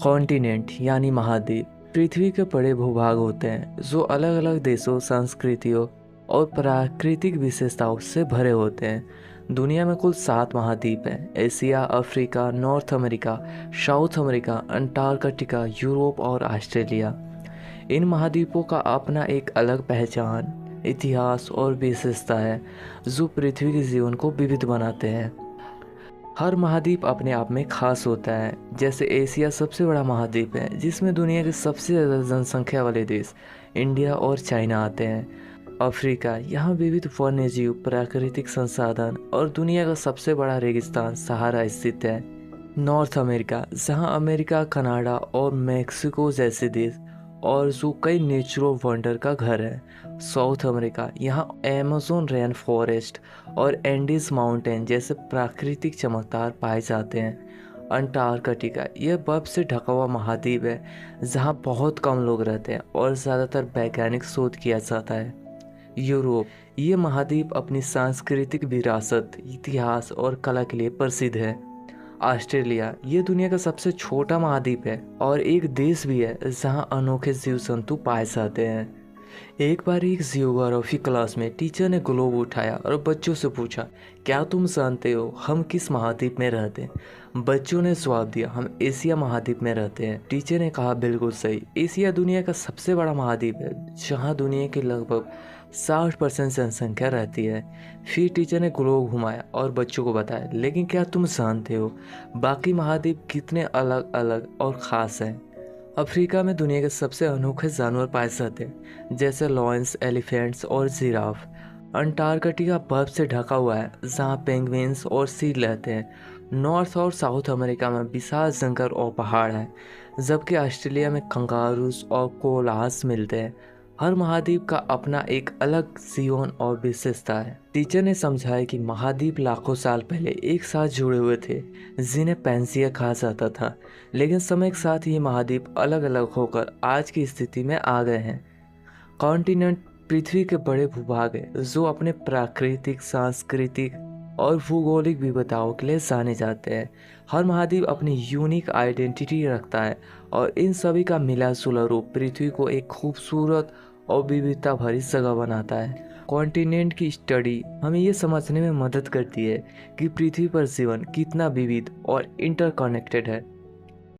Continent यानी महाद्वीप पृथ्वी के बड़े भूभाग होते हैं जो अलग अलग देशों, संस्कृतियों और प्राकृतिक विशेषताओं से भरे होते हैं। दुनिया में कुल 7 महाद्वीप हैं: Asia, Africa, north America, south America, Antarctica, Europe और ऑस्ट्रेलिया। इन महाद्वीपों का अपना एक अलग पहचान, इतिहास और विशेषता है जो पृथ्वी के जीवन को विविध बनाते हैं। हर महाद्वीप अपने आप में खास होता है। जैसे एशिया सबसे बड़ा महाद्वीप है जिसमें दुनिया के सबसे ज़्यादा जनसंख्या वाले देश इंडिया और चाइना आते हैं। अफ्रीका, यहाँ विविध वन्यजीव, प्राकृतिक संसाधन और दुनिया का सबसे बड़ा रेगिस्तान सहारा स्थित है। नॉर्थ अमेरिका, जहाँ अमेरिका, कनाडा और मेक्सिको जैसे देश और जो कई नेचुरल वंडर का घर है। साउथ अमेरिका, यहाँ अमेज़न रेन फॉरेस्ट और एंडीज माउंटेन जैसे प्राकृतिक चमत्कार पाए जाते हैं। अंटार्कटिका, यह बर्फ से ढका हुआ महाद्वीप है जहाँ बहुत कम लोग रहते हैं और ज़्यादातर वैज्ञानिक शोध किया जाता है। यूरोप, ये महाद्वीप अपनी सांस्कृतिक विरासत, इतिहास और कला के लिए प्रसिद्ध है। ऑस्ट्रेलिया, ये दुनिया का सबसे छोटा महाद्वीप है और एक देश भी है जहां अनोखे जीव जंतु पाए जाते हैं। एक बार एक जियोग्राफी क्लास में टीचर ने ग्लोब उठाया और बच्चों से पूछा, क्या तुम जानते हो हम किस महाद्वीप में रहते हैं? बच्चों ने जवाब दिया, हम एशिया महाद्वीप में रहते हैं। टीचर ने कहा, बिल्कुल सही, एशिया दुनिया का सबसे बड़ा महाद्वीप है जहां दुनिया की लगभग 60% जनसंख्या रहती है। फिर टीचर ने ग्लोब घुमाया और बच्चों को बताया, लेकिन क्या तुम जानते हो बाकी महाद्वीप कितने अलग अलग और ख़ास हैं? अफ्रीका में दुनिया के सबसे अनोखे जानवर पाए जाते हैं जैसे लॉयंस, एलिफेंट्स और जिराफ। अंटार्कटिका बर्फ से ढका हुआ है जहाँ पेंगुइन्स और सील रहते हैं। नॉर्थ और साउथ अमेरिका में विशाल जंगल और पहाड़ हैं, जबकि ऑस्ट्रेलिया में कंगारूस और कोलास मिलते हैं। हर महाद्वीप का अपना एक अलग जीवन और विशेषता है। टीचर ने समझाया कि महाद्वीप लाखों साल पहले एक साथ जुड़े हुए थे जिन्हें पैंसिया कहा जाता था, लेकिन समय के साथ ये महाद्वीप अलग अलग होकर आज की स्थिति में आ गए हैं। कॉन्टिनेंट पृथ्वी के बड़े भूभाग हैं जो अपने प्राकृतिक, सांस्कृतिक और भूगोलिक विविधताओं के लिए जाने जाते हैं। हर महाद्वीप अपनी यूनिक आइडेंटिटी रखता है और इन सभी का मिला जुला रूप पृथ्वी को एक खूबसूरत और विविधता भरी जगह बनाता है। कॉन्टिनेंट की स्टडी हमें ये समझने में मदद करती है कि पृथ्वी पर जीवन कितना विविध और इंटरकनेक्टेड है।